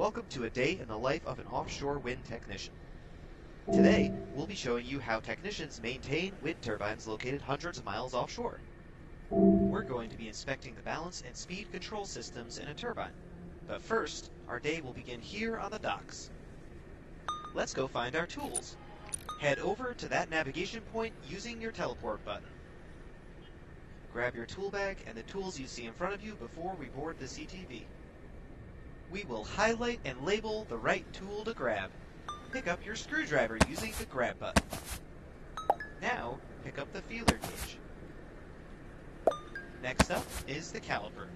Welcome to a day in the life of an offshore wind technician. Today, we'll be showing you how technicians maintain wind turbines located hundreds of miles offshore. We're going to be inspecting the balance and speed control systems in a turbine. But first, our day will begin here on the docks. Let's go find our tools. Head over to that navigation point using your teleport button. Grab your tool bag and the tools you see in front of you before we board the CTV. We will highlight and label the right tool to grab. Pick up your screwdriver using the grab button. Now, pick up the feeler gauge. Next up is the caliper.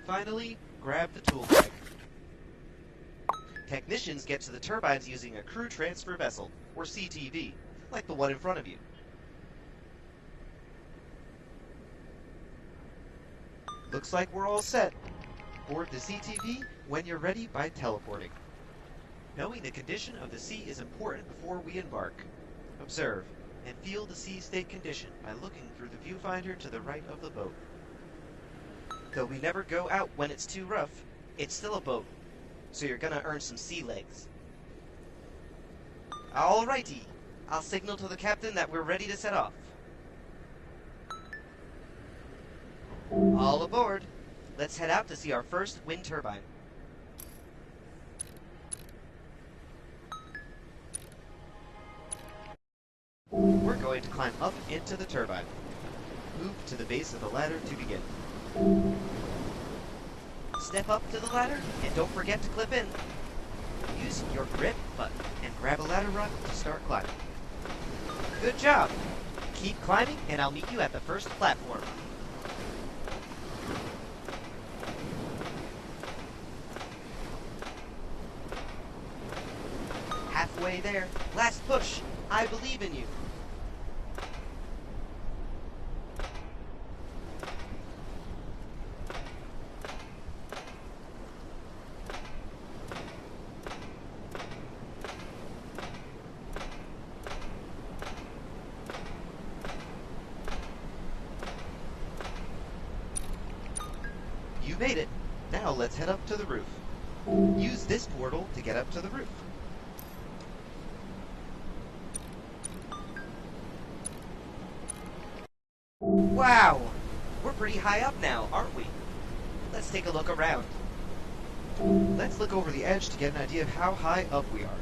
Finally, grab the tool bag. Technicians get to the turbines using a crew transfer vessel, or CTV, like the one in front of you. Looks like we're all set. Board the CTV when you're ready by teleporting. Knowing the condition of the sea is important before we embark. Observe and feel the sea state condition by looking through the viewfinder to the right of the boat. Though we never go out when it's too rough, it's still a boat, so you're gonna earn some sea legs. Alrighty, I'll signal to the captain that we're ready to set off. All aboard! Let's head out to see our first wind turbine. We're going to climb up into the turbine. Move to the base of the ladder to begin. Step up to the ladder and don't forget to clip in. Use your grip button and grab a ladder rung to start climbing. Good job! Keep climbing and I'll meet you at the first platform. Halfway there. Last push. I believe in you. You made it. Now let's head up to the roof. Use this portal to get up to the roof. Wow! We're pretty high up now, aren't we? Let's take a look around. Let's look over the edge to get an idea of how high up we are.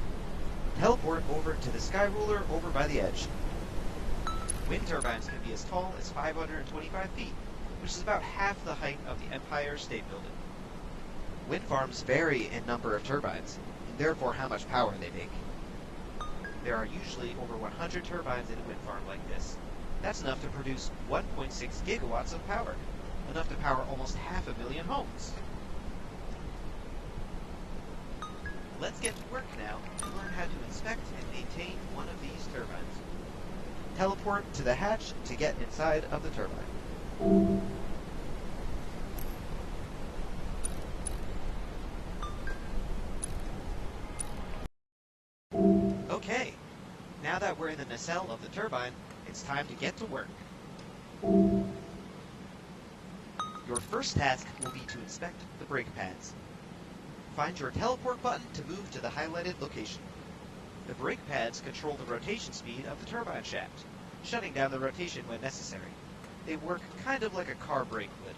Teleport over to the sky ruler over by the edge. Wind turbines can be as tall as 525 feet, which is about half the height of the Empire State Building. Wind farms vary in number of turbines, and therefore how much power they make. There are usually over 100 turbines in a wind farm like this. That's enough to produce 1.6 gigawatts of power, enough to power almost 500,000 homes. Let's get to work now and learn how to inspect and maintain one of these turbines. Teleport to the hatch to get inside of the turbine. Okay, now that we're in the nacelle of the turbine, it's time to get to work. Your first task will be to inspect the brake pads. Find your teleport button to move to the highlighted location. The brake pads control the rotation speed of the turbine shaft, shutting down the rotation when necessary. They work kind of like a car brake would.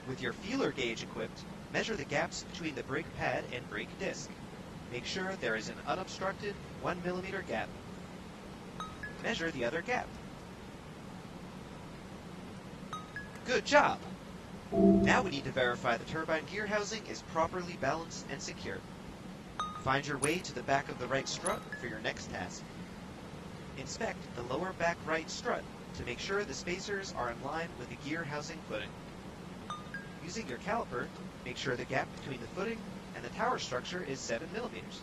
With your feeler gauge equipped, measure the gaps between the brake pad and brake disc. Make sure there is an unobstructed 1 millimeter gap. Measure the other gap. Good job! Now we need to verify the turbine gear housing is properly balanced and secure. Find your way to the back of the right strut for your next task. Inspect the lower back right strut to make sure the spacers are in line with the gear housing footing. Using your caliper, make sure the gap between the footing and the tower structure is 7 millimeters.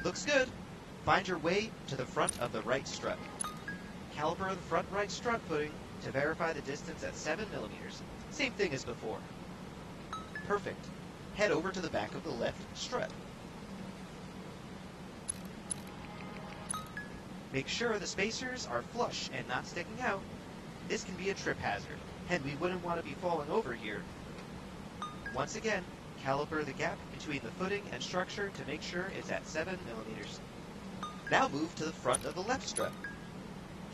Looks good! Find your way to the front of the right strut. Caliper the front right strut footing to verify the distance at 7 millimeters. Same thing as before. Perfect. Head over to the back of the left strut. Make sure the spacers are flush and not sticking out. This can be a trip hazard, and we wouldn't want to be falling over here. Once again, Caliper the gap between the footing and structure to make sure it's at 7 millimeters. Now move to the front of the left strut.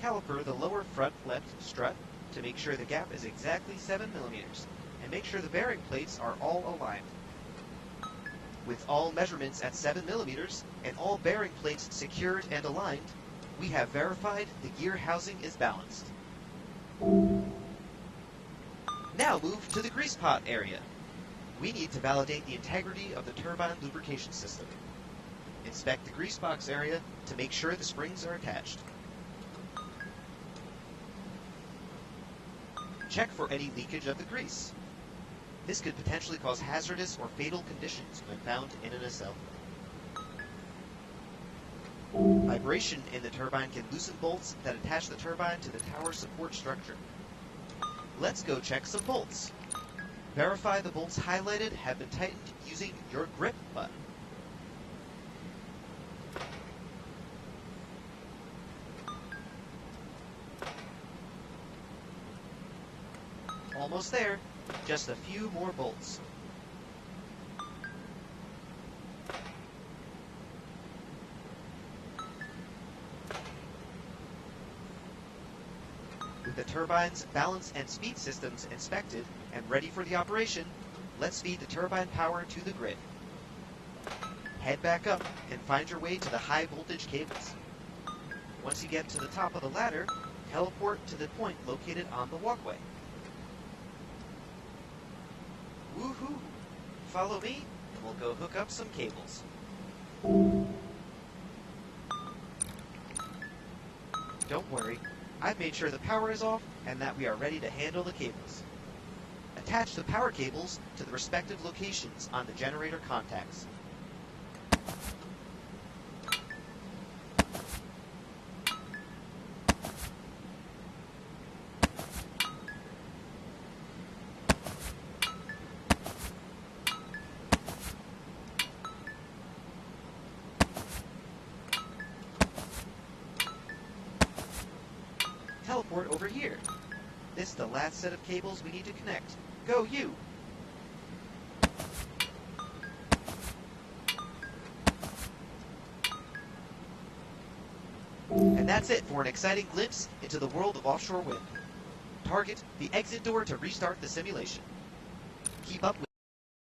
Caliper the lower front left strut to make sure the gap is exactly 7 millimeters, and make sure the bearing plates are all aligned. With all measurements at 7 millimeters and all bearing plates secured and aligned, we have verified the gear housing is balanced. Now move to the grease pot area. We need to validate the integrity of the turbine lubrication system. Inspect the grease box area to make sure the springs are attached. Check for any leakage of the grease. This could potentially cause hazardous or fatal conditions when found in a nacelle. Vibration in the turbine can loosen bolts that attach the turbine to the tower support structure. Let's go check some bolts. Verify the bolts highlighted have been tightened using your grip button. Almost there. Just a few more bolts. With the turbine's balance and speed systems inspected and ready for the operation, let's feed the turbine power to the grid. Head back up and find your way to the high voltage cables. Once you get to the top of the ladder, teleport to the point located on the walkway. Woohoo! Follow me, and we'll go hook up some cables. Don't worry, I've made sure the power is off and that we are ready to handle the cables. Attach the power cables to the respective locations on the generator contacts. Teleport over here. This is the last set of cables we need to connect. Go you! And that's it for an exciting glimpse into the world of offshore wind. Target the exit door to restart the simulation. Keep up with